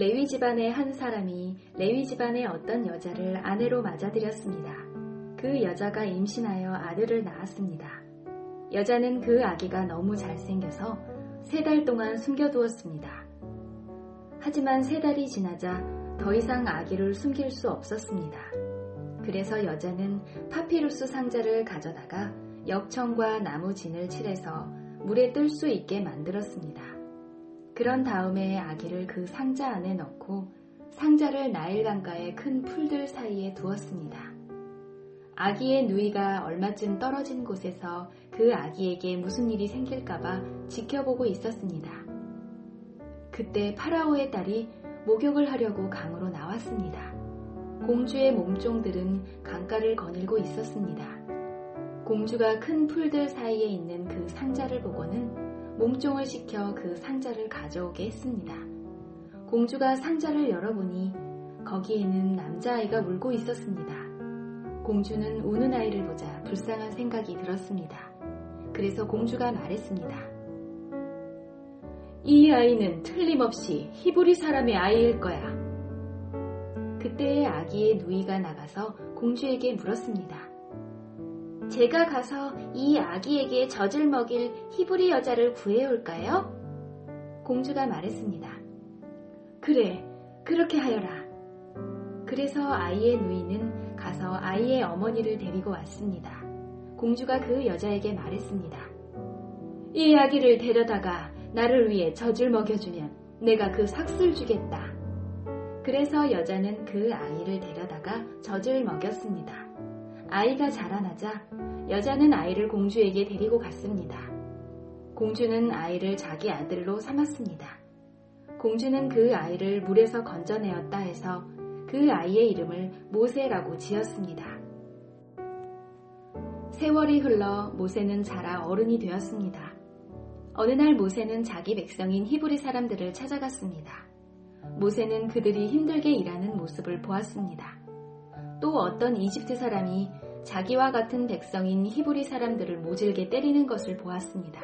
레위 집안의 한 사람이 레위 집안의 어떤 여자를 아내로 맞아들였습니다. 그 여자가 임신하여 아들을 낳았습니다. 여자는 그 아기가 너무 잘생겨서 3달 동안 숨겨두었습니다. 하지만 3달이 지나자 더 이상 아기를 숨길 수 없었습니다. 그래서 여자는 파피루스 상자를 가져다가 역청과 나무 진을 칠해서 물에 뜰 수 있게 만들었습니다. 그런 다음에 아기를 그 상자 안에 넣고 상자를 나일 강가의 큰 풀들 사이에 두었습니다. 아기의 누이가 얼마쯤 떨어진 곳에서 그 아기에게 무슨 일이 생길까봐 지켜보고 있었습니다. 그때 파라오의 딸이 목욕을 하려고 강으로 나왔습니다. 공주의 몸종들은 강가를 거닐고 있었습니다. 공주가 큰 풀들 사이에 있는 그 상자를 보고는 몸종을 시켜 그 상자를 가져오게 했습니다. 공주가 상자를 열어보니 거기에는 남자아이가 울고 있었습니다. 공주는 우는 아이를 보자 불쌍한 생각이 들었습니다. 그래서 공주가 말했습니다. 이 아이는 틀림없이 히브리 사람의 아이일 거야. 그때 아기의 누이가 나가서 공주에게 물었습니다. 제가 가서 이 아기에게 젖을 먹일 히브리 여자를 구해올까요? 공주가 말했습니다. 그래, 그렇게 하여라. 그래서 아이의 누이는 가서 아이의 어머니를 데리고 왔습니다. 공주가 그 여자에게 말했습니다. 이 아기를 데려다가 나를 위해 젖을 먹여주면 내가 그 삭슬 주겠다. 그래서 여자는 그 아이를 데려다가 젖을 먹였습니다. 아이가 자라나자 여자는 아이를 공주에게 데리고 갔습니다. 공주는 아이를 자기 아들로 삼았습니다. 공주는 그 아이를 물에서 건져내었다 해서 그 아이의 이름을 모세라고 지었습니다. 세월이 흘러 모세는 자라 어른이 되었습니다. 어느 날 모세는 자기 백성인 히브리 사람들을 찾아갔습니다. 모세는 그들이 힘들게 일하는 모습을 보았습니다. 또 어떤 이집트 사람이 자기와 같은 백성인 히브리 사람들을 모질게 때리는 것을 보았습니다.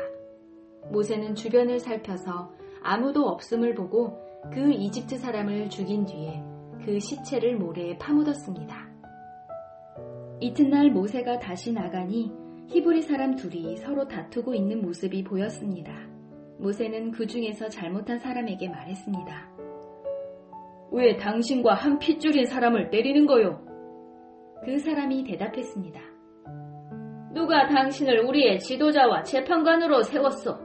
모세는 주변을 살펴서 아무도 없음을 보고 그 이집트 사람을 죽인 뒤에 그 시체를 모래에 파묻었습니다. 이튿날 모세가 다시 나가니 히브리 사람 둘이 서로 다투고 있는 모습이 보였습니다. 모세는 그 중에서 잘못한 사람에게 말했습니다. 왜 당신과 한 핏줄인 사람을 때리는 거요? 그 사람이 대답했습니다. 누가 당신을 우리의 지도자와 재판관으로 세웠소?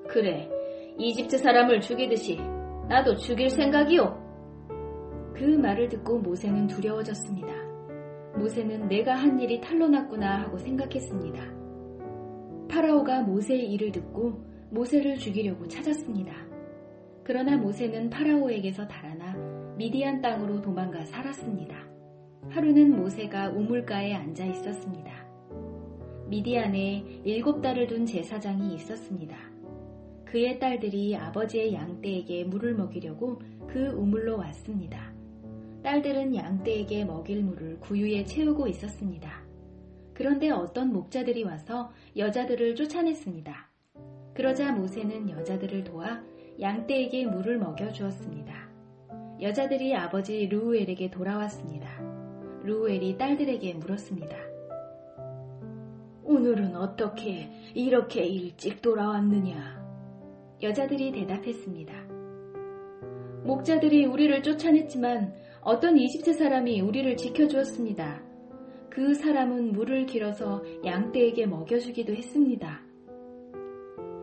그래, 이집트 사람을 죽이듯이 나도 죽일 생각이요. 그 말을 듣고 모세는 두려워졌습니다. 모세는 내가 한 일이 탈로 났구나 하고 생각했습니다. 파라오가 모세의 일을 듣고 모세를 죽이려고 찾았습니다. 그러나 모세는 파라오에게서 달아나 미디안 땅으로 도망가 살았습니다. 하루는 모세가 우물가에 앉아 있었습니다. 미디안에 7달을 둔 제사장이 있었습니다. 그의 딸들이 아버지의 양떼에게 물을 먹이려고 그 우물로 왔습니다. 딸들은 양떼에게 먹일 물을 구유에 채우고 있었습니다. 그런데 어떤 목자들이 와서 여자들을 쫓아냈습니다. 그러자 모세는 여자들을 도와 양떼에게 물을 먹여주었습니다. 여자들이 아버지 르우엘에게 돌아왔습니다. 르우엘이 딸들에게 물었습니다. 오늘은 어떻게 이렇게 일찍 돌아왔느냐? 여자들이 대답했습니다. 목자들이 우리를 쫓아냈지만 어떤 이집트 사람이 우리를 지켜주었습니다. 그 사람은 물을 길어서 양떼에게 먹여주기도 했습니다.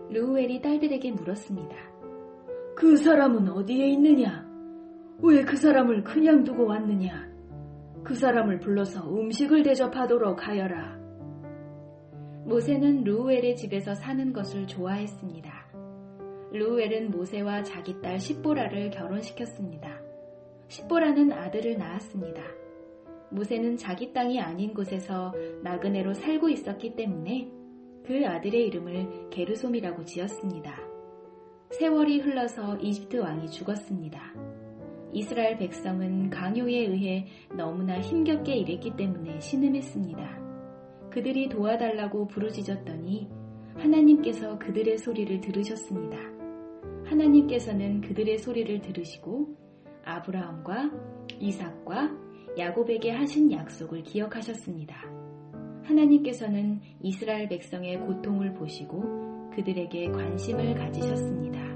르우엘이 딸들에게 물었습니다. 그 사람은 어디에 있느냐? 왜 그 사람을 그냥 두고 왔느냐? 그 사람을 불러서 음식을 대접하도록 하여라. 모세는 르우엘의 집에서 사는 것을 좋아했습니다. 르우엘은 모세와 자기 딸 십보라를 결혼시켰습니다. 십보라는 아들을 낳았습니다. 모세는 자기 땅이 아닌 곳에서 나그네로 살고 있었기 때문에 그 아들의 이름을 게르솜이라고 지었습니다. 세월이 흘러서 이집트 왕이 죽었습니다. 이스라엘 백성은 강요에 의해 너무나 힘겹게 일했기 때문에 신음했습니다. 그들이 도와달라고 부르짖었더니 하나님께서 그들의 소리를 들으셨습니다. 하나님께서는 그들의 소리를 들으시고 아브라함과 이삭과 야곱에게 하신 약속을 기억하셨습니다. 하나님께서는 이스라엘 백성의 고통을 보시고 그들에게 관심을 가지셨습니다.